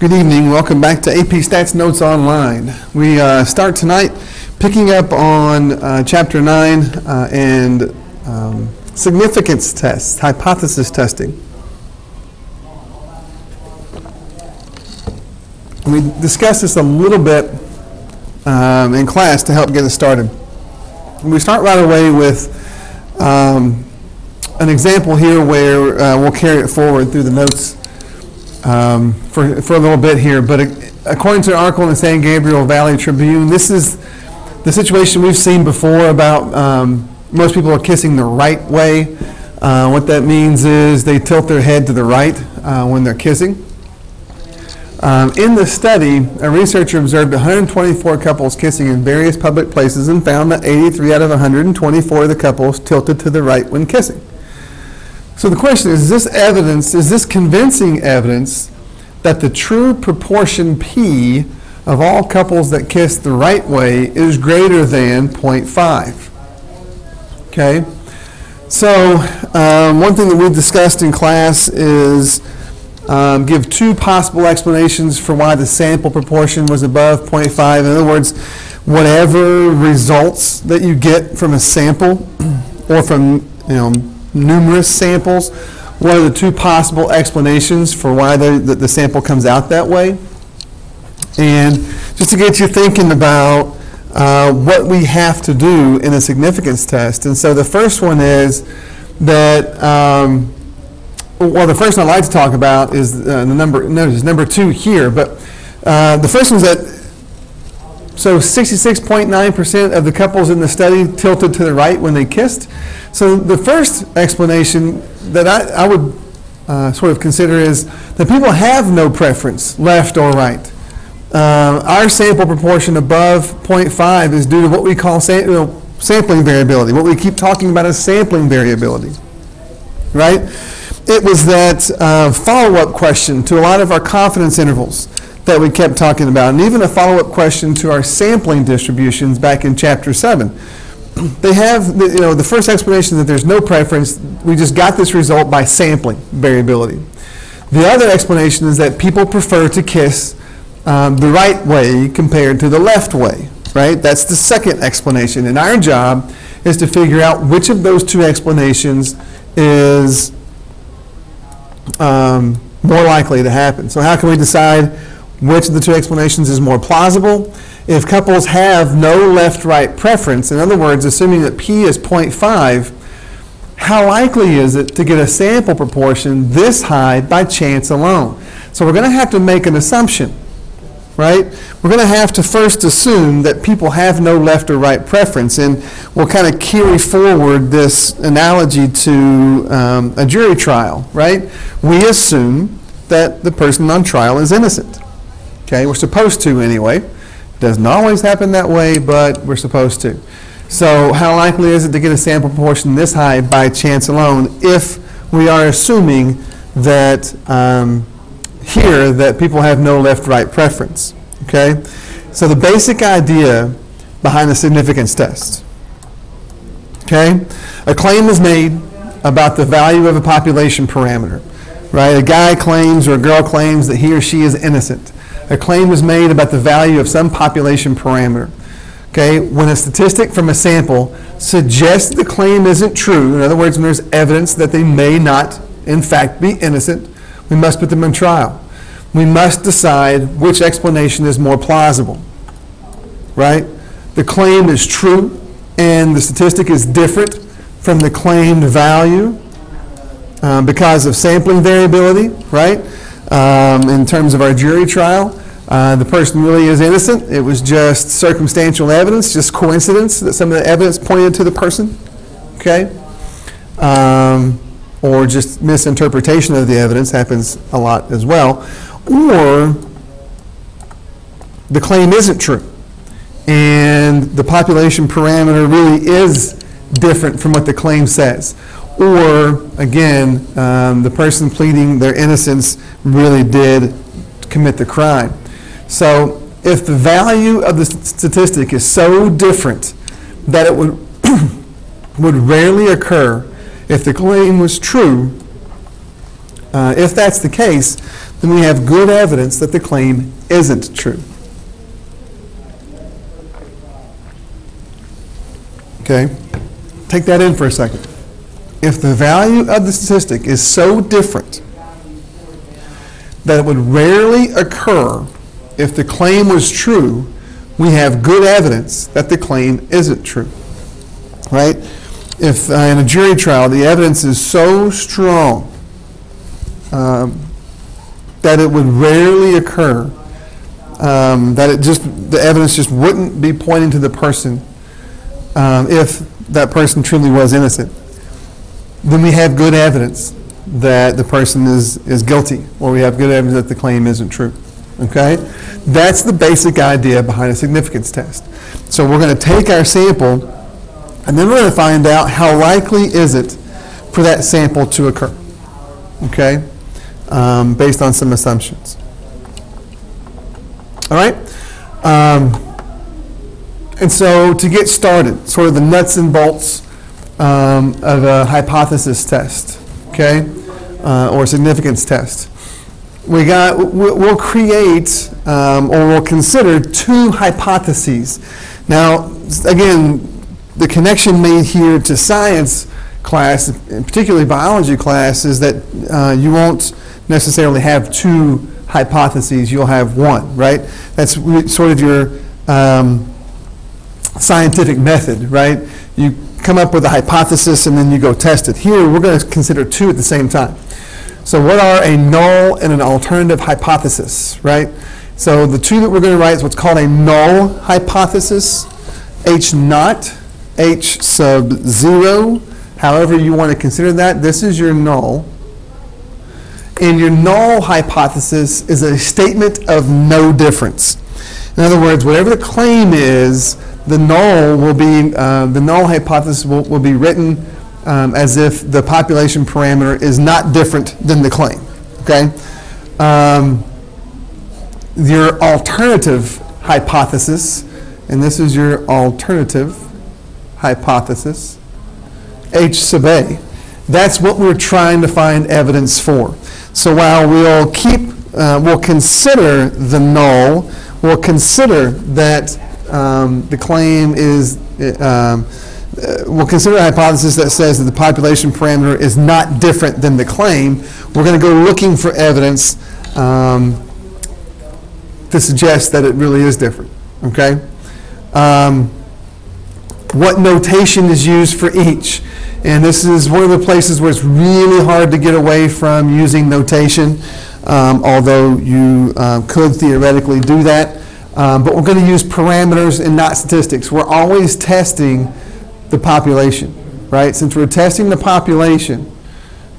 Good evening. Welcome back to AP Stats Notes Online. We start tonight picking up on Chapter 9 and significance tests, hypothesis testing. We discussed this a little bit in class to help get us started. We start right away with an example here where we'll carry it forward through the notes for a little bit here, but according to an article in the San Gabriel Valley Tribune, this is the situation we've seen before about most people are kissing the right way. What that means is they tilt their head to the right when they're kissing. In the study, a researcher observed 124 couples kissing in various public places and found that 83 out of 124 of the couples tilted to the right when kissing. So the question is this convincing evidence that the true proportion P of all couples that kiss the right way is greater than 0.5? Okay, so one thing that we've discussed in class is give two possible explanations for why the sample proportion was above 0.5. In other words, whatever results that you get from a sample or from numerous samples, what are the two possible explanations for why the sample comes out that way? And just to get you thinking about what we have to do in a significance test. And so the first one is that, well, the first one I'd like to talk about is the number, notice number 2 here, but the first one is that, so 66.9% of the couples in the study tilted to the right when they kissed. So the first explanation that I would sort of consider is that people have no preference, left or right. Our sample proportion above 0.5 is due to what we call sampling variability, what we keep talking about as sampling variability, right? It was that follow-up question to a lot of our confidence intervals that we kept talking about, and even a follow-up question to our sampling distributions back in Chapter 7. They have, the first explanation that there's no preference, we just got this result by sampling variability. The other explanation is that people prefer to kiss the right way compared to the left way, right? That's the second explanation, and our job is to figure out which of those two explanations is more likely to happen. So how can we decide which of the two explanations is more plausible? If couples have no left-right preference, in other words, assuming that P is 0.5, how likely is it to get a sample proportion this high by chance alone? So we're going to have to make an assumption, right? We're going to have to first assume that people have no left or right preference, and we'll kind of carry forward this analogy to a jury trial, right? We assume that the person on trial is innocent. Okay, we're supposed to anyway. Doesn't always happen that way, but we're supposed to. So how likely is it to get a sample proportion this high by chance alone if we are assuming that here that people have no left-right preference? Okay, so the basic idea behind the significance test. Okay, a claim is made about the value of a population parameter, right? A guy claims or a girl claims that he or she is innocent. A claim is made about the value of some population parameter. Okay, when a statistic from a sample suggests the claim isn't true, in other words, when there's evidence that they may not, in fact, be innocent, we must put them on trial. We must decide which explanation is more plausible, right? The claim is true and the statistic is different from the claimed value because of sampling variability, right? In terms of our jury trial, the person really is innocent. It was just circumstantial evidence, just coincidence that some of the evidence pointed to the person, okay? Or just misinterpretation of the evidence happens a lot as well. Or the claim isn't true, and the population parameter really is different from what the claim says. Or, again, the person pleading their innocence really did commit the crime. So if the value of the statistic is so different that it would, would rarely occur if the claim was true, if that's the case, then we have good evidence that the claim isn't true. Okay? Take that in for a second. If the value of the statistic is so different that it would rarely occur if the claim was true, we have good evidence that the claim isn't true. Right? If in a jury trial the evidence is so strong that it would rarely occur, that the evidence just wouldn't be pointing to the person if that person truly was innocent, then we have good evidence that the person is guilty, or we have good evidence that the claim isn't true. Okay? That's the basic idea behind a significance test. So we're going to take our sample, and then we're going to find out how likely is it for that sample to occur. Okay? Based on some assumptions. All right? And so to get started, sort of the nuts and bolts of a hypothesis test, okay, or significance test. We'll create or we'll consider two hypotheses. Now, again, the connection made here to science class, and particularly biology class, is that you won't necessarily have two hypotheses. You'll have one, right? That's sort of your scientific method, right? You come up with a hypothesis and then you go test it. Here, we're going to consider two at the same time. So what are a null and an alternative hypothesis, right? So the two that we're going to write is what's called a null hypothesis, H naught, H sub 0, however you want to consider that. This is your null. And your null hypothesis is a statement of no difference. In other words, whatever the claim is, the null will be the null hypothesis will be written as if the population parameter is not different than the claim. Okay. Your alternative hypothesis, and this is your alternative hypothesis, H sub A. That's what we're trying to find evidence for. So while we'll consider the null, we'll consider that the claim is, we'll consider a hypothesis that says that the population parameter is not different than the claim. We're going to go looking for evidence to suggest that it really is different. Okay? What notation is used for each? And this is one of the places where it's really hard to get away from using notation, although you could theoretically do that. But we're going to use parameters and not statistics. We're always testing the population, right? Since we're testing the population,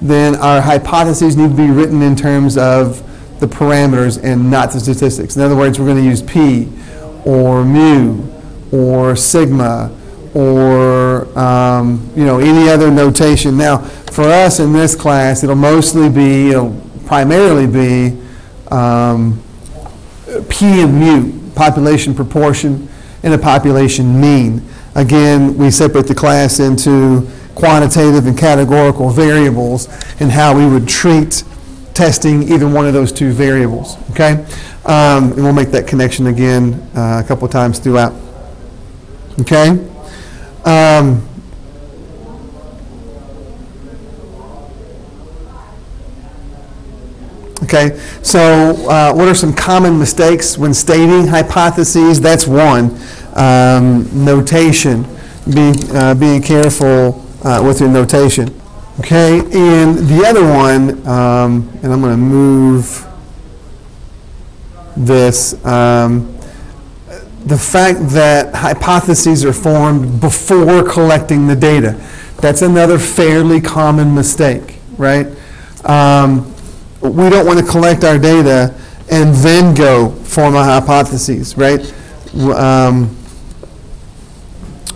then our hypotheses need to be written in terms of the parameters and not the statistics. In other words, we're going to use P or mu or sigma or any other notation. Now, for us in this class, it'll primarily be P and mu, population proportion, and a population mean. Again, we separate the class into quantitative and categorical variables and how we would treat testing either one of those two variables. Okay, and we'll make that connection again a couple of times throughout. Okay. Okay, so what are some common mistakes when stating hypotheses? That's one. Notation, being careful with your notation. Okay, and the other one, and I'm going to move this, the fact that hypotheses are formed before collecting the data. That's another fairly common mistake, right? We don't want to collect our data and then go form a hypothesis, right?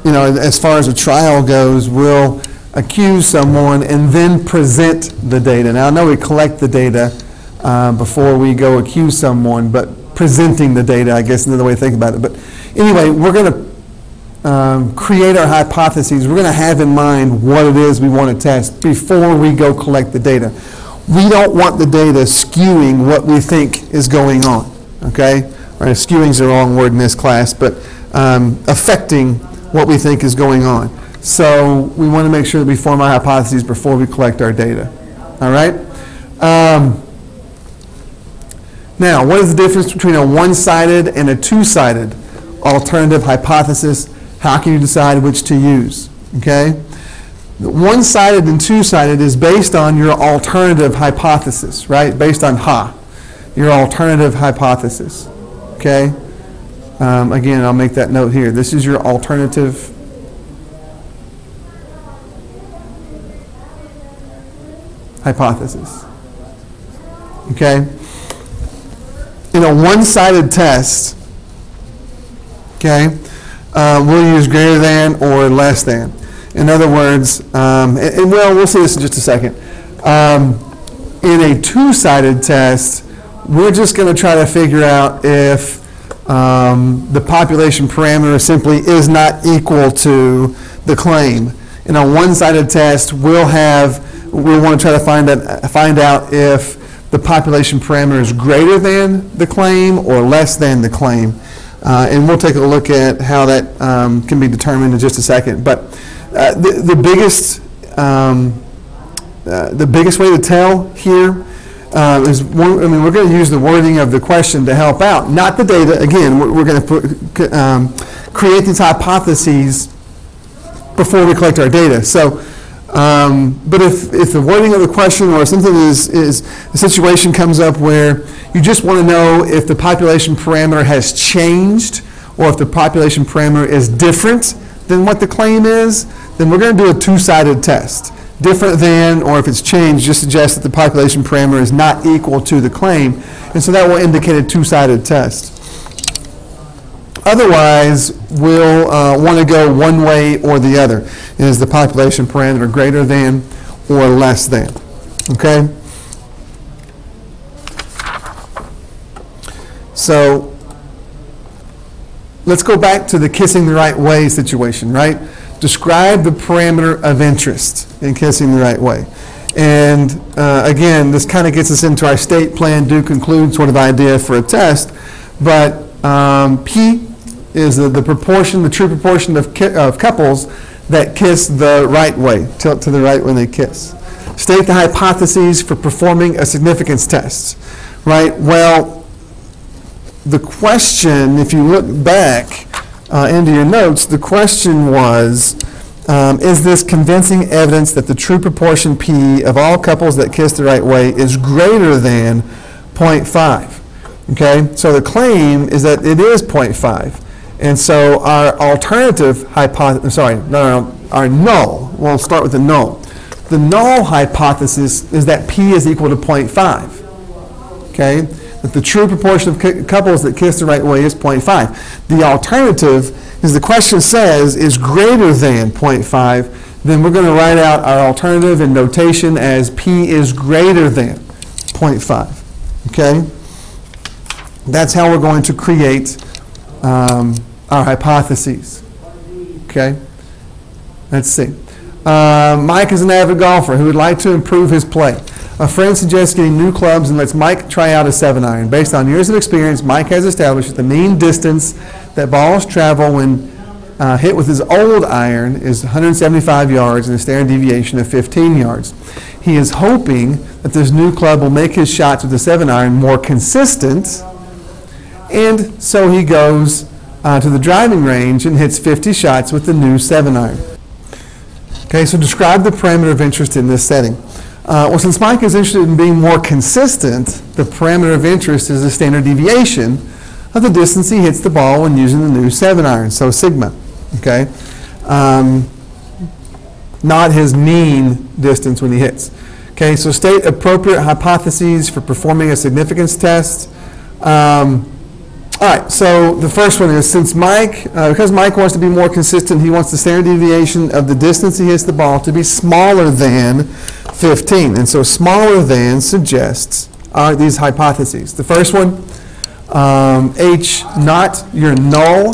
As far as a trial goes, we'll accuse someone and then present the data. Now, I know we collect the data before we go accuse someone, but presenting the data, I guess, is another way to think about it. But anyway, we're going to create our hypotheses. We're going to have in mind what it is we want to test before we go collect the data. we don't want the data skewing what we think is going on, okay? Or skewing is the wrong word in this class, but affecting what we think is going on. So we want to make sure that we form our hypotheses before we collect our data, all right? Now, what is the difference between a one-sided and a two-sided alternative hypothesis? How can you decide which to use, okay? One-sided and two-sided is based on your alternative hypothesis, right? Based on your alternative hypothesis, okay? Again, I'll make that note here. This is your alternative hypothesis, okay? In a one-sided test, okay, we'll use greater than or less than. In other words, and we'll see this in just a second. In a two-sided test, we're just going to try to figure out if the population parameter simply is not equal to the claim. In a one-sided test, we want to try to find out if the population parameter is greater than the claim or less than the claim. And we'll take a look at how that can be determined in just a second. But the biggest way to tell here is we're going to use the wording of the question to help out, not the data. Again, we're going to create these hypotheses before we collect our data. So, but if the wording of the question or something is a situation comes up where you just want to know if the population parameter has changed or if the population parameter is different than what the claim is, then we're going to do a two-sided test. Different than, or if it's changed, just suggests that the population parameter is not equal to the claim, and so that will indicate a two-sided test. Otherwise, we'll want to go one way or the other. Is the population parameter greater than or less than? Okay? So, let's go back to the kissing the right way situation, right? Describe the parameter of interest in kissing the right way. And again, this kind of gets us into our state plan do conclude sort of idea for a test, but P is the proportion, the true proportion of couples that kiss the right way, tilt to the right when they kiss. State the hypotheses for performing a significance test, right? Well, the question, if you look back into your notes, the question was, is this convincing evidence that the true proportion P of all couples that kiss the right way is greater than 0.5? Okay, so the claim is that it is 0.5. And so our alternative hypothesis, our null, we'll start with the null. The null hypothesis is that P is equal to 0.5. Okay, that the true proportion of couples that kiss the right way is 0.5. The alternative, as the question says, is greater than 0.5. Then we're going to write out our alternative in notation as P is greater than 0.5. Okay, that's how we're going to create our hypotheses. Okay, let's see. Mike is an avid golfer who would like to improve his play. A friend suggests getting new clubs and lets Mike try out a 7-iron. Based on years of experience, Mike has established that the mean distance that balls travel when hit with his old iron is 175 yards and a standard deviation of 15 yards. He is hoping that this new club will make his shots with the 7-iron more consistent, and so he goes to the driving range and hits 50 shots with the new 7-iron. Okay, so describe the parameter of interest in this setting. Well, since Mike is interested in being more consistent, the parameter of interest is the standard deviation of the distance he hits the ball when using the new 7-iron, so sigma. Okay, not his mean distance when he hits. Okay, so state appropriate hypotheses for performing a significance test. All right, so the first one is since because Mike wants to be more consistent, he wants the standard deviation of the distance he hits the ball to be smaller than 15. And so smaller than suggests these hypotheses. The first one, H, not your null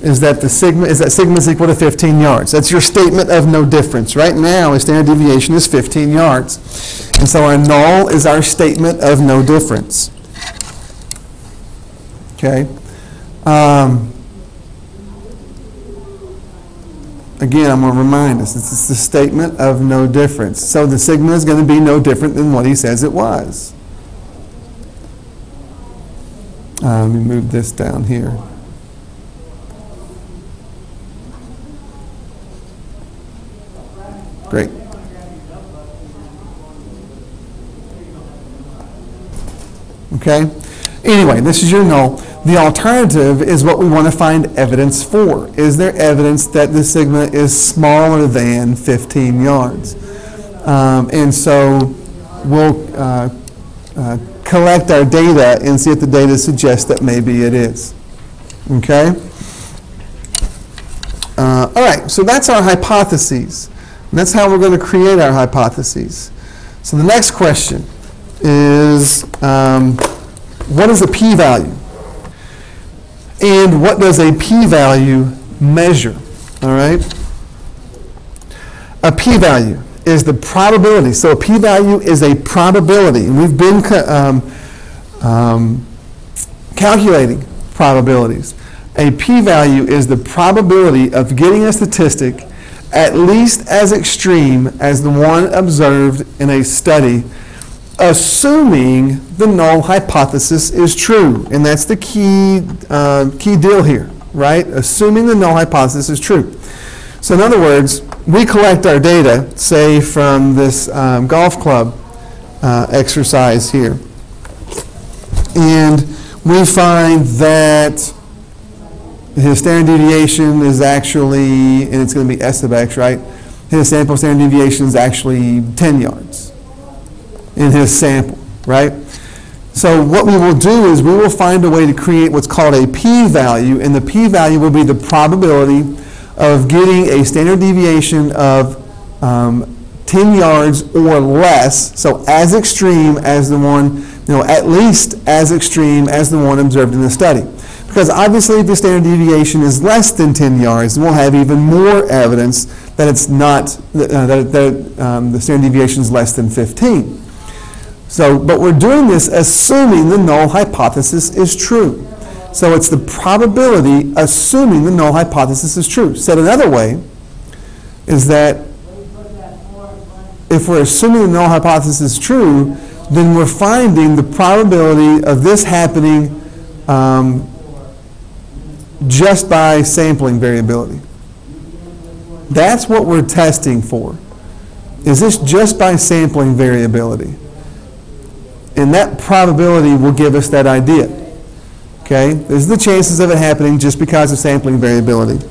is that sigma is equal to 15 yards. That's your statement of no difference. Right now, a standard deviation is 15 yards. And so our null is our statement of no difference. Okay. Again, I'm going to remind us, this is the statement of no difference. So the sigma is going to be no different than what he says it was. Let me move this down here. Great. Okay? Anyway, this is your null. The alternative is what we want to find evidence for. Is there evidence that the sigma is smaller than 15 yards? And so we'll collect our data and see if the data suggests that maybe it is. Okay? All right, so that's our hypotheses. And that's how we're going to create our hypotheses. So the next question is, what is a p-value? And what does a p-value measure? All right? A p-value is the probability. So a p-value is a probability. And we've been calculating probabilities. A p-value is the probability of getting a statistic at least as extreme as the one observed in a study, assuming the null hypothesis is true. And that's the key deal here, right? Assuming the null hypothesis is true. So in other words, we collect our data, say from this golf club exercise here, and we find that his standard deviation is actually, and it's going to be S of x, right? His sample standard deviation is actually 10 yards in his sample, right? So what we will do is we will find a way to create what's called a p-value, and the p-value will be the probability of getting a standard deviation of 10 yards or less, so as extreme as the one, at least as extreme as the one observed in the study. Because obviously if the standard deviation is less than 10 yards, we'll have even more evidence that it's not, the standard deviation is less than 15. So, but we're doing this assuming the null hypothesis is true. So it's the probability assuming the null hypothesis is true. Said another way is that if we're assuming the null hypothesis is true, then we're finding the probability of this happening just by sampling variability. That's what we're testing for. Is this just by sampling variability? And that probability will give us that idea. Okay? There's the chances of it happening just because of sampling variability.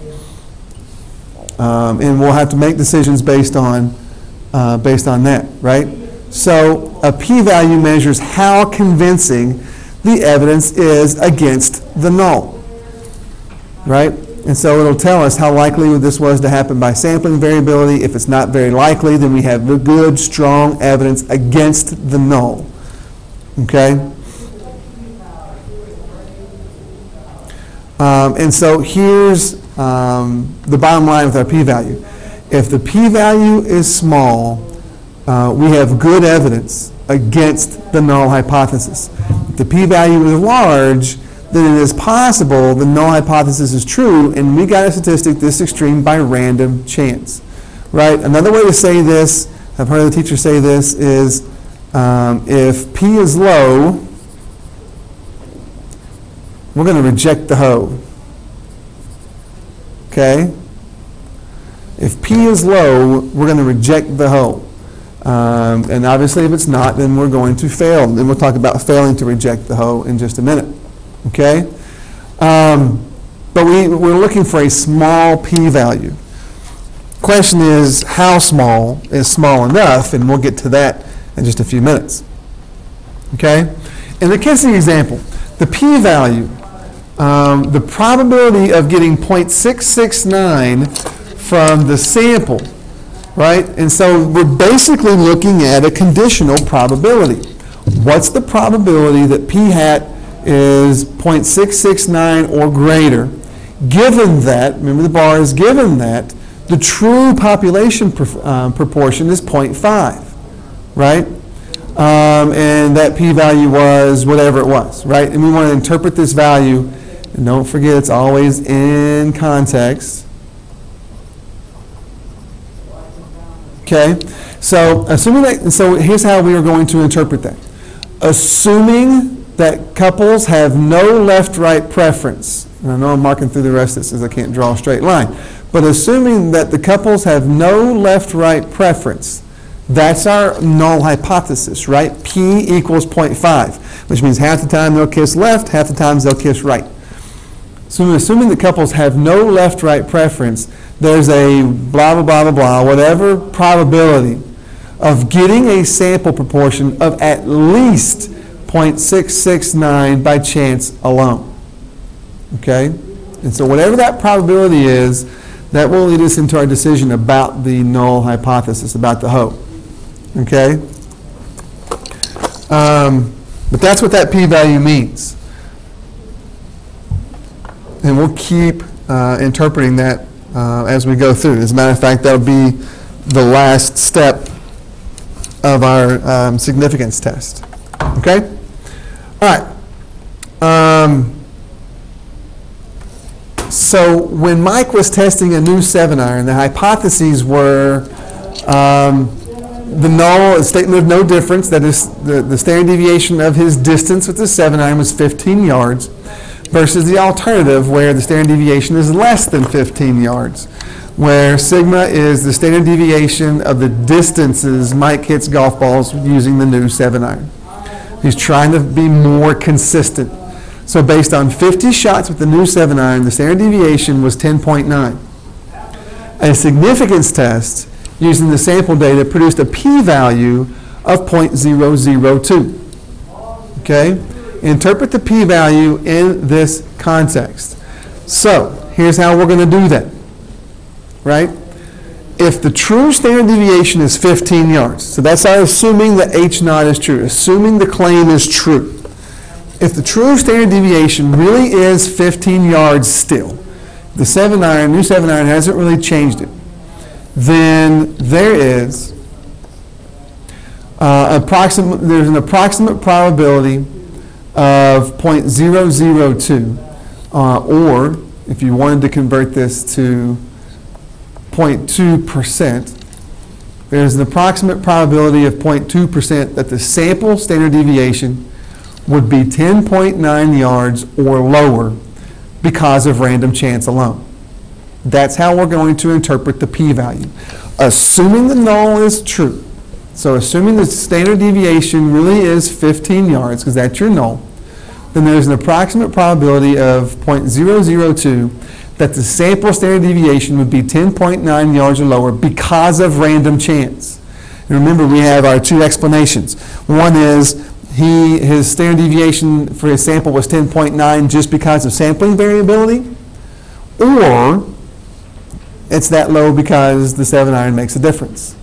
And we'll have to make decisions based on that, right? So a p-value measures how convincing the evidence is against the null. Right? And so it'll tell us how likely this was to happen by sampling variability. If it's not very likely, then we have good, strong evidence against the null. Okay? And so here's the bottom line with our p-value. If the p-value is small, we have good evidence against the null hypothesis. If the p-value is large, then it is possible the null hypothesis is true, and we got a statistic this extreme by random chance, right? Another way to say this, I've heard the teacher say this, is if p is low, we're going to reject the hoe. Okay? If p is low, we're going to reject the hoe. And obviously if it's not, then we're going to fail. And we'll talk about failing to reject the hoe in just a minute. Okay? But we're looking for a small p-value. Question is, how small is small enough? And we'll get to that in just a few minutes. Okay? In the kissing example, the p-value, the probability of getting 0.669 from the sample, right? And so we're basically looking at a conditional probability. What's the probability that p hat is 0.669 or greater Given that, remember the bar is given that, the true population proportion is 0.5, right? And that p-value was whatever it was, right? And we want to interpret this value, and don't forget it's always in context. Okay, so assuming that, so here's how we are going to interpret that. Assuming that couples have no left-right preference, and I know I'm marking through the rest of this because I can't draw a straight line, but assuming that the couples have no left-right preference, that's our null hypothesis, right? P equals 0.5, which means half the time they'll kiss left, half the times they'll kiss right. So assuming the couples have no left-right preference, there's a blah, blah, blah, blah, blah, whatever probability of getting a sample proportion of at least 0.669 by chance alone. Okay? And so whatever that probability is, that will lead us into our decision about the null hypothesis, about the HO. Okay? But that's what that p-value means. And we'll keep interpreting that as we go through. As a matter of fact, that'll be the last step of our significance test. Okay? All right. So when Mike was testing a new 7-iron, the hypotheses were the null, a statement of no difference, that is the standard deviation of his distance with the 7-iron was 15 yards, versus the alternative where the standard deviation is less than 15 yards, where sigma is the standard deviation of the distances Mike hits golf balls using the new 7-iron. He's trying to be more consistent. So based on 50 shots with the new 7-iron, the standard deviation was 10.9. A significance test using the sample data produced a p-value of 0.002. Okay? Interpret the p-value in this context. So here's how we're going to do that. Right? If the true standard deviation is 15 yards, so that's our assuming that H naught is true, assuming the claim is true. If the true standard deviation really is 15 yards still, the 7-iron, new 7-iron hasn't really changed it, then there is there's an approximate probability of 0.002, or if you wanted to convert this to 0.2%, there's an approximate probability of 0.2% that the sample standard deviation would be 10.9 yards or lower because of random chance alone. That's how we're going to interpret the p-value. Assuming the null is true, so assuming the standard deviation really is 15 yards, because that's your null, then there's an approximate probability of 0.002 that the sample standard deviation would be 10.9 yards or lower because of random chance. And remember, we have our two explanations. One is his standard deviation for his sample was 10.9 just because of sampling variability, or it's that low because the 7-iron makes a difference,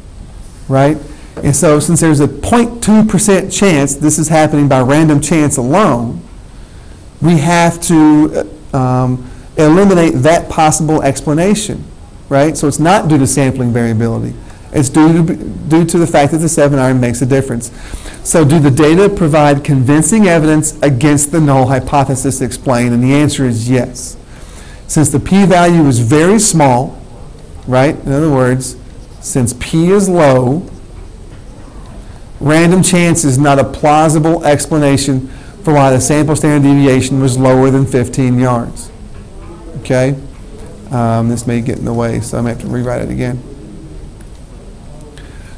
right? And so since there's a 0.2% chance this is happening by random chance alone, we have to eliminate that possible explanation, right? So it's not due to sampling variability. It's due to the fact that the 7-iron makes a difference. So do the data provide convincing evidence against the null hypothesis explained? And the answer is yes. Since the p-value is very small, right? In other words, since p is low, random chance is not a plausible explanation for why the sample standard deviation was lower than 15 yards. Okay? This may get in the way, so I may have to rewrite it again.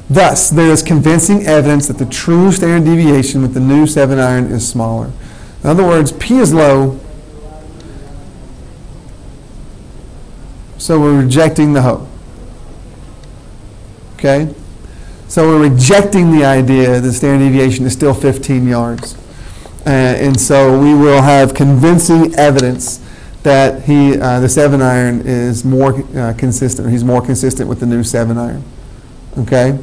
Thus, there is convincing evidence that the true standard deviation with the new 7-iron is smaller. In other words, p is low, so we're rejecting the HO. Okay? So we're rejecting the idea that the standard deviation is still 15 yards. And so we will have convincing evidence that the 7-iron is more consistent, or he's more consistent with the new 7-iron. Okay?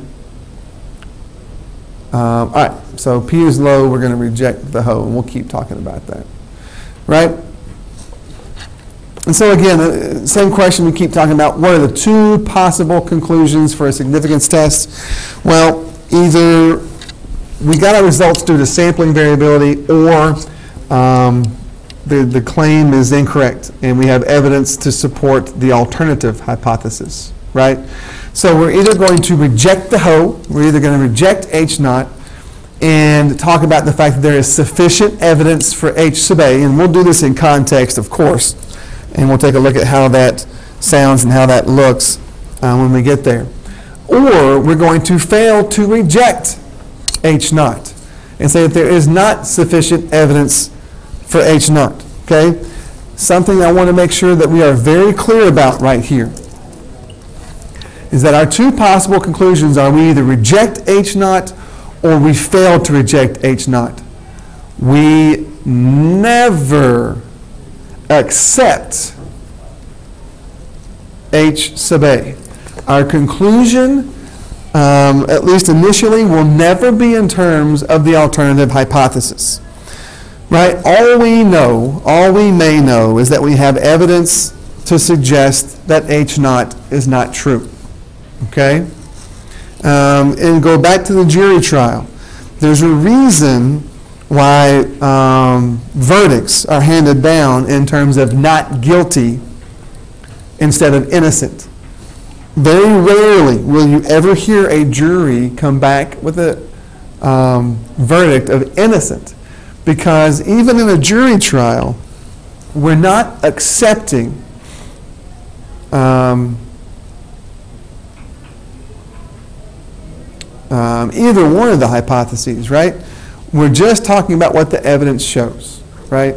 All right, so P is low, we're going to reject the HO, and we'll keep talking about that. Right? And so again, the same question we keep talking about, what are the two possible conclusions for a significance test? Well, either we got our results due to sampling variability, or the claim is incorrect and we have evidence to support the alternative hypothesis, right? So we're either going to reject the Ho, we're either going to reject H naught and talk about the fact that there is sufficient evidence for H sub A, and we'll do this in context, of course, and we'll take a look at how that sounds and how that looks when we get there. Or we're going to fail to reject H naught and say that there is not sufficient evidence for H naught, okay? Something I want to make sure that we are very clear about right here is that our two possible conclusions are we either reject H naught or we fail to reject H naught. We never accept H sub A. Our conclusion, at least initially, will never be in terms of the alternative hypothesis. Right? All we may know is that we have evidence to suggest that H naught is not true. Okay? And go back to the jury trial. There's a reason why verdicts are handed down in terms of not guilty instead of innocent. Very rarely will you ever hear a jury come back with a verdict of innocent, because even in a jury trial, we're not accepting either one of the hypotheses, right? We're just talking about what the evidence shows, right?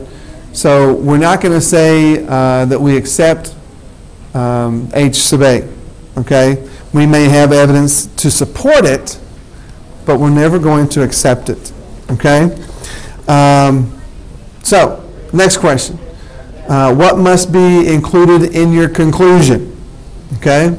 So we're not going to say that we accept H sub A, okay? We may have evidence to support it, but we're never going to accept it, okay? So, next question. What must be included in your conclusion, okay?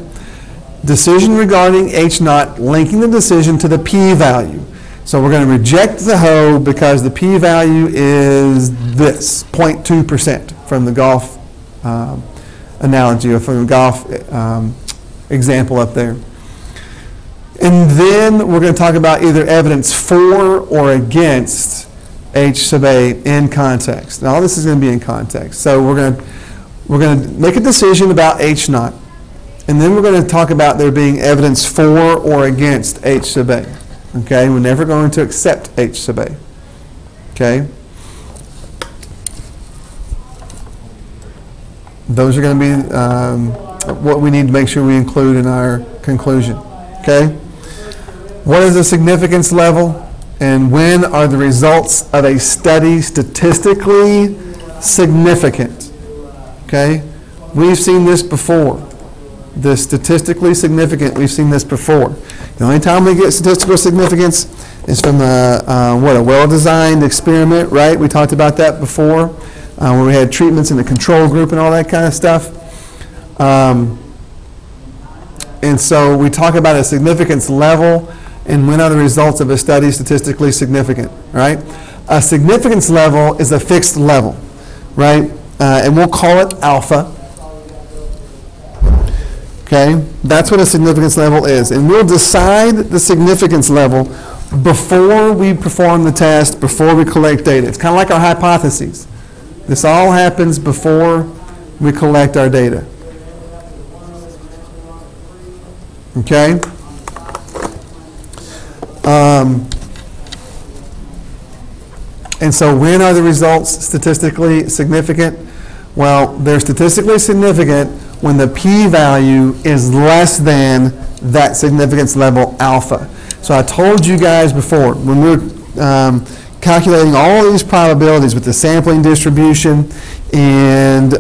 Decision regarding H naught, linking the decision to the p-value. So we're going to reject the Ho because the p-value is this, 0.2% from the golf analogy, or from the golf example up there. And then we're going to talk about either evidence for or against H sub A in context. Now all this is going to be in context. So we're going to make a decision about H naught. And then we're going to talk about there being evidence for or against H sub A. Okay, we're never going to accept H sub A. Okay? Those are going to be what we need to make sure we include in our conclusion. Okay? What is the significance level, and when are the results of a study statistically significant? Okay? We've seen this before. The statistically significant, we've seen this before. The only time we get statistical significance is from a well-designed experiment, right? We talked about that before, where we had treatments in the control group and all that kind of stuff. And so we talk about a significance level and when are the results of a study statistically significant, right? A significance level is a fixed level, right? And we'll call it alpha. Okay, that's what a significance level is. And we'll decide the significance level before we perform the test, before we collect data. It's kind of like our hypotheses. This all happens before we collect our data. Okay? And so when are the results statistically significant? Well, they're statistically significant when the p-value is less than that significance level alpha. So I told you guys before, when we were calculating all of these probabilities with the sampling distribution and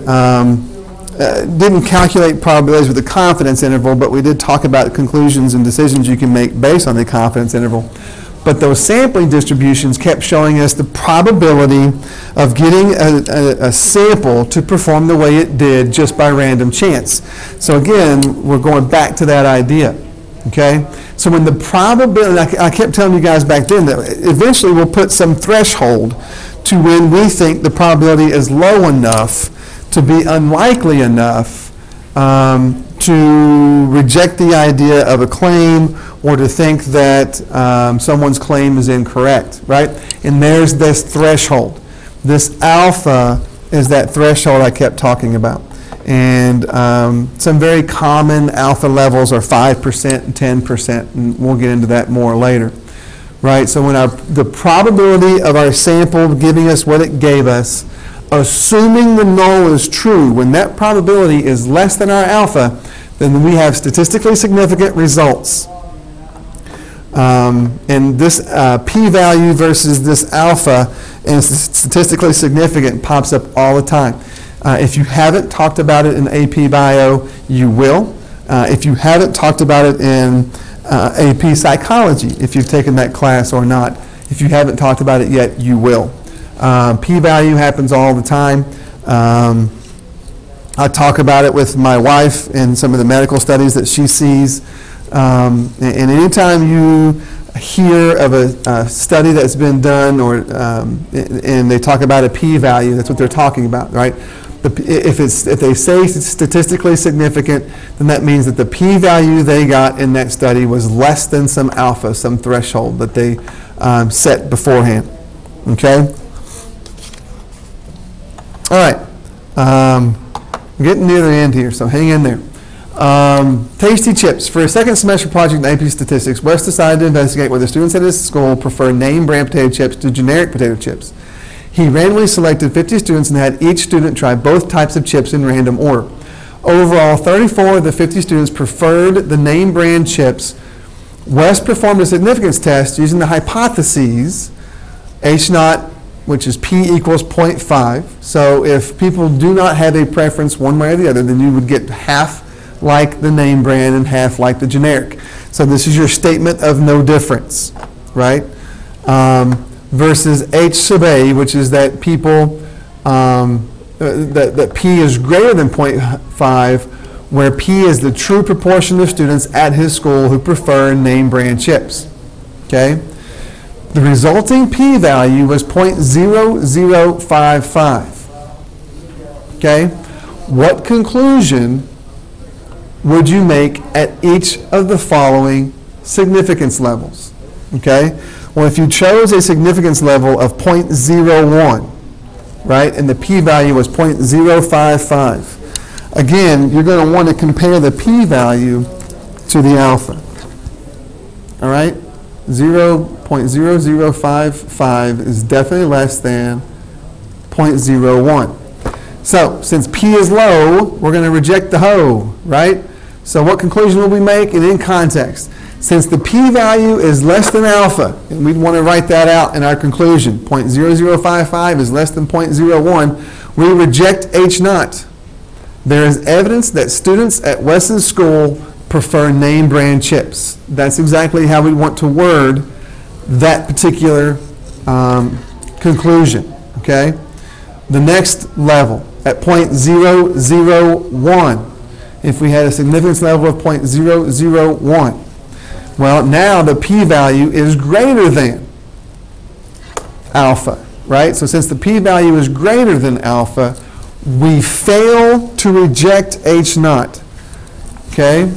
didn't calculate probabilities with the confidence interval, but we did talk about conclusions and decisions you can make based on the confidence interval. But those sampling distributions kept showing us the probability of getting a sample to perform the way it did just by random chance. So again, we're going back to that idea, okay? So when the probability, I kept telling you guys back then that eventually we'll put some threshold to when we think the probability is low enough to be unlikely enough to reject the idea of a claim or to think that someone's claim is incorrect, right? And there's this threshold. This alpha is that threshold I kept talking about. And some very common alpha levels are 5% and 10%, and we'll get into that more later, right? So when the probability of our sample giving us what it gave us, assuming the null is true, when that probability is less than our alpha, then we have statistically significant results. And this p-value versus this alpha and statistically significant pops up all the time. If you haven't talked about it in AP Bio, you will. If you haven't talked about it in AP Psychology, if you've taken that class or not, if you haven't talked about it yet, you will. P-value happens all the time. I talk about it with my wife in some of the medical studies that she sees. And anytime you hear of a study that's been done or and they talk about a p-value, that's what they're talking about, right? If they say it's statistically significant, then that means that the p-value they got in that study was less than some alpha, some threshold that they set beforehand. Okay? All right. I'm getting near the end here, so hang in there. Tasty chips. For a second semester project in AP Statistics, Wes decided to investigate whether students at his school prefer name brand potato chips to generic potato chips. He randomly selected 50 students and had each student try both types of chips in random order. Overall, 34 of the 50 students preferred the name brand chips. Wes performed a significance test using the hypotheses H0, which is P equals 0.5. So if people do not have a preference one way or the other, then you would get half like the name brand and half like the generic. So this is your statement of no difference, right? Versus H sub A, which is that people, that P is greater than 0.5, where P is the true proportion of students at his school who prefer name brand chips, okay? The resulting p-value was 0.0055, okay? What conclusion would you make at each of the following significance levels, okay? Well, if you chose a significance level of 0.01, right, and the p-value was 0.055, again, you're going to want to compare the p-value to the alpha, all right? 0.0055 is definitely less than 0.01. So, since p is low, we're going to reject the whole, right? So what conclusion will we make? And in context, since the p-value is less than alpha, and we'd want to write that out in our conclusion, 0.0055 is less than 0.01, we reject H0. There is evidence that students at Wes's school prefer name brand chips. That's exactly how we want to word that particular conclusion, okay? The next level, at 0.001, if we had a significance level of 0.001, well, now the p-value is greater than alpha, right? So since the p-value is greater than alpha, we fail to reject H0, okay?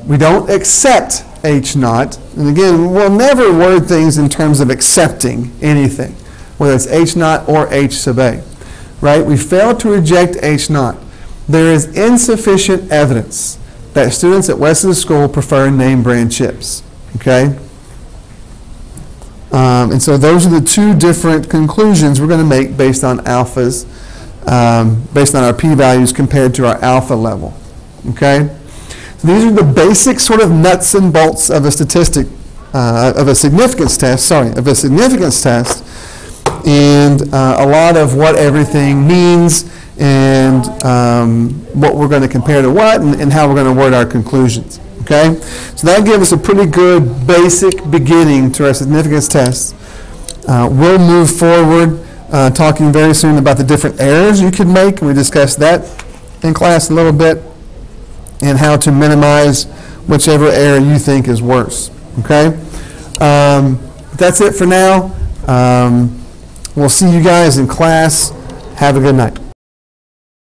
We don't accept H0. And again, we'll never word things in terms of accepting anything, whether it's H0 or H sub A, right? We fail to reject H0. There is insufficient evidence that students at Wes's school prefer name brand chips, okay? And so those are the two different conclusions we're going to make based on alphas, based on our p-values compared to our alpha level, okay? So these are the basic sort of nuts and bolts of a statistic, of a significance test, and a lot of what everything means and what we're going to compare to what and how we're going to word our conclusions, okay? So that gives us a pretty good basic beginning to our significance test. We'll move forward talking very soon about the different errors you could make. We discussed that in class a little bit, and how to minimize whichever error you think is worse, okay? That's it for now. We'll see you guys in class. Have a good night.